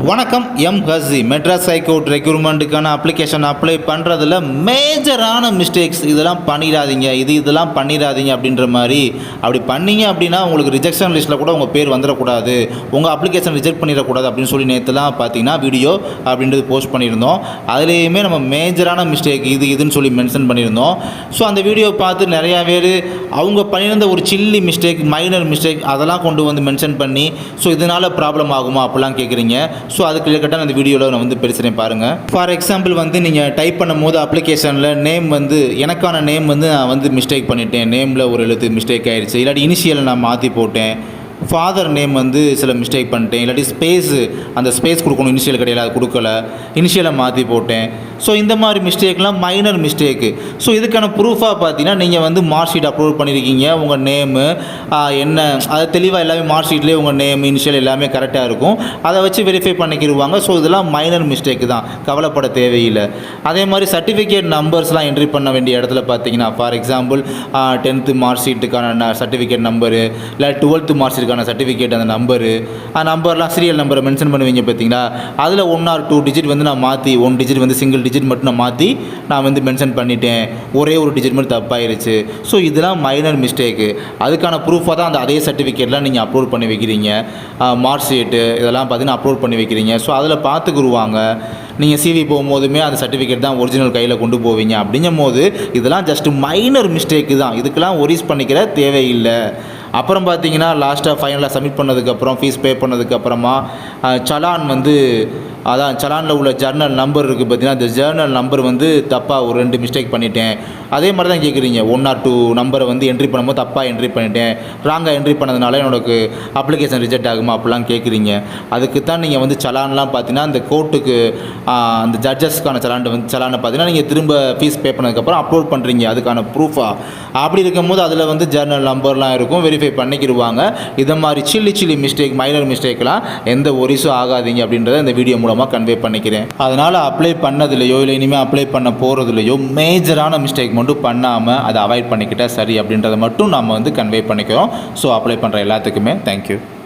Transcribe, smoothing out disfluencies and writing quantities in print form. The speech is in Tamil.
வணக்கம். ஹசி மெட்ராஸ் ஹைகோர்ட் ரெக்ரூட்மெண்ட்டுக்கான அப்ளிகேஷன் அப்ளை பண்ணுறதுல மேஜரான மிஸ்டேக்ஸ் இதெல்லாம் பண்ணிடாதீங்க, இதெல்லாம் பண்ணிடாதீங்க அப்படின்ற மாதிரி. அப்படி பண்ணீங்க அப்படின்னா உங்களுக்கு ரிஜெக்ஷன் லிஸ்ட்டில் கூட உங்கள் பேர் வந்துடக்கூடாது, உங்கள் அப்ளிகேஷன் ரிஜெக்ட் பண்ணிடக்கூடாது அப்படின்னு சொல்லி நேற்றுலாம் பார்த்தீங்கன்னா வீடியோ அப்படின்றது போஸ்ட் பண்ணியிருந்தோம். அதுலேயுமே நம்ம மேஜரான மிஸ்டேக் இதுன்னு சொல்லி மென்ஷன் பண்ணியிருந்தோம். ஸோ அந்த வீடியோ பார்த்து நிறையா பேர் அவங்க பண்ணியிருந்த ஒரு சில்லி மிஸ்டேக், மைனர் மிஸ்டேக் அதெல்லாம் கொண்டு வந்து மென்ஷன் பண்ணி ஸோ இதனால் ப்ராப்ளம் ஆகுமா அப்படிலாம் கேட்குறீங்க. ஸோ அது கிளியர்கட்டாக அந்த வீடியோவில் நான் வந்து பேசுகிறேன் பாருங்கள். ஃபார் எக்ஸாம்பிள் வந்து நீங்கள் டைப் பண்ணும் போது அப்ளிகேஷனில் நேம் வந்து எனக்கான நேம் வந்து நான் வந்து மிஸ்டேக் பண்ணிட்டேன், நேமில் ஒரு எழுத்து மிஸ்டேக் ஆகிடுச்சு, இல்லாட்டி இனிஷியலை நான் மாற்றி போட்டேன், ஃபாதர் நேம் வந்து சில மிஸ்டேக் பண்ணிட்டேன், இல்லாட்டி அந்த ஸ்பேஸ் கொடுக்கணும் இனிஷியல் கிடையாது, அது கொடுக்கல, இனிஷியலை மாற்றி போட்டேன். ஸோ இந்த மாதிரி மிஸ்டேக்லாம் மைனர் மிஸ்டேக்கு. ஸோ இதுக்கான ப்ரூஃபாக பார்த்தீங்கன்னா நீங்கள் வந்து மார்க் ஷீட் அப்லோட் பண்ணியிருக்கீங்க, உங்கள் நேமு என்ன அது தெளிவாக எல்லாமே மார்க் ஷீட்லேயே உங்கள் நேம் இனிஷியல் எல்லாமே கரெக்டாக இருக்கும், அதை வச்சு வெரிஃபை பண்ணிக்கிடுவாங்க. ஸோ இதெல்லாம் மைனர் மிஸ்டேக்கு தான், கவலைப்பட தேவையில்லை. அதே மாதிரி சர்டிஃபிகேட் நம்பர்ஸ்லாம் என்ட்ரி பண்ண வேண்டிய இடத்துல பார்த்தீங்கன்னா ஃபார் எக்ஸாம்பிள் 10th மார்க் ஷீட்டுக்கான சர்டிஃபிகேட் நம்பரு, இல்லை 12th மார்க் ஷீட்டுக்கான சர்டிஃபிகேட் அந்த நம்பர்லாம் சீரியல் நம்பரை மென்ஷன் பண்ணுவீங்க பார்த்தீங்களா, அதில் 1 or 2 டிஜிட் வந்து நான் மாற்றி 1 டிஜிட் வந்து சிங்கிள் டிஜிட் மட்டும் நான் மாற்றி நான் வந்து மென்ஷன் பண்ணிட்டேன், ஒரே ஒரு டிஜிட் மட்டும் தப்பாயிருச்சு. ஸோ இதெல்லாம் மைனர் மிஸ்டேக்கு. அதுக்கான ப்ரூஃபாக தான் அதே சர்டிஃபிகேட்லாம் நீங்கள் அப்லோட் பண்ணி வைக்கிறீங்க, மார்க் ஷீட்டு இதெல்லாம் பார்த்தீங்கன்னா அப்லோட் பண்ணி வைக்கிறீங்க. ஸோ அதில் பார்த்துக்குருவாங்க. நீங்கள் சிவி போகும்போதுமே அந்த சர்டிஃபிகேட் தான் ஒரிஜினல் கையில் கொண்டு போவீங்க. அப்படிங்கும் போது இதெல்லாம் ஜஸ்ட் மைனர் மிஸ்டேக்கு தான், இதுக்கெல்லாம் ஒரிஸ் பண்ணிக்கிற தேவையில்லை. அப்புறம் பார்த்தீங்கன்னா லாஸ்ட்டாக ஃபைனலாக சப்மிட் பண்ணதுக்கப்புறம் ஃபீஸ் பே பண்ணதுக்கப்புறமா சலான் வந்து சலானில் உள்ள ஜர்னல் நம்பர் இருக்குது பார்த்தீங்கன்னா, அந்த ஜர்னல் நம்பர் வந்து தப்பாக ஒரு 2 மிஸ்டேக் பண்ணிட்டேன். அதே மாதிரி தான் கேட்குறீங்க, 1 or 2 நம்பரை வந்து என்ட்ரி பண்ணும்போது தப்பாக என்ட்ரி பண்ணிட்டேன், ராங்காக என்ட்ரி பண்ணதுனால என்னோடக்கு அப்ளிகேஷன் ரிஜெக்ட் ஆகுமா அப்படிலாம் கேட்குறீங்க. அதுக்கு தான் நீங்கள் வந்து சலான்லாம் பார்த்தீங்கன்னா அந்த கோர்ட்டுக்கு அந்த ஜட்ஜஸ்க்கான சலானை பார்த்தீங்கன்னா நீங்கள் திரும்ப ஃபீஸ் பே பண்ணதுக்கப்புறம் அப்லோட் பண்ணுறீங்க அதுக்கான ப்ரூஃபாக. அப்படி இருக்கும்போது அதில் வந்து ஜர்னல் நம்பர்லாம் இருக்கும், வெரிஃபை பண்ணிக்கிடுவாங்க. இதை மாதிரி சில்லி மிஸ்டேக், மைனர் மிஸ்டேக்லாம் எந்த ஒரிஸும் ஆகாதீங்க அப்படின்றத இந்த வீடியோ மூலமாக கன்வே பண்ணிக்கிறேன். அதனால் அப்ளை பண்ணதுலையோ இல்லை இனிமேல் அப்ளை பண்ண போகிறதுலையோ மேஜரான மிஸ்டேக் மட்டும் பண்ணாமல் அதை அவாய்ட் பண்ணிக்கிட்டால் சரி அப்படின்றத மட்டும் நம்ம வந்து கன்வே பண்ணிக்கிறோம். ஸோ அப்ளை பண்ணுற எல்லாத்துக்குமே தேங்க்யூ.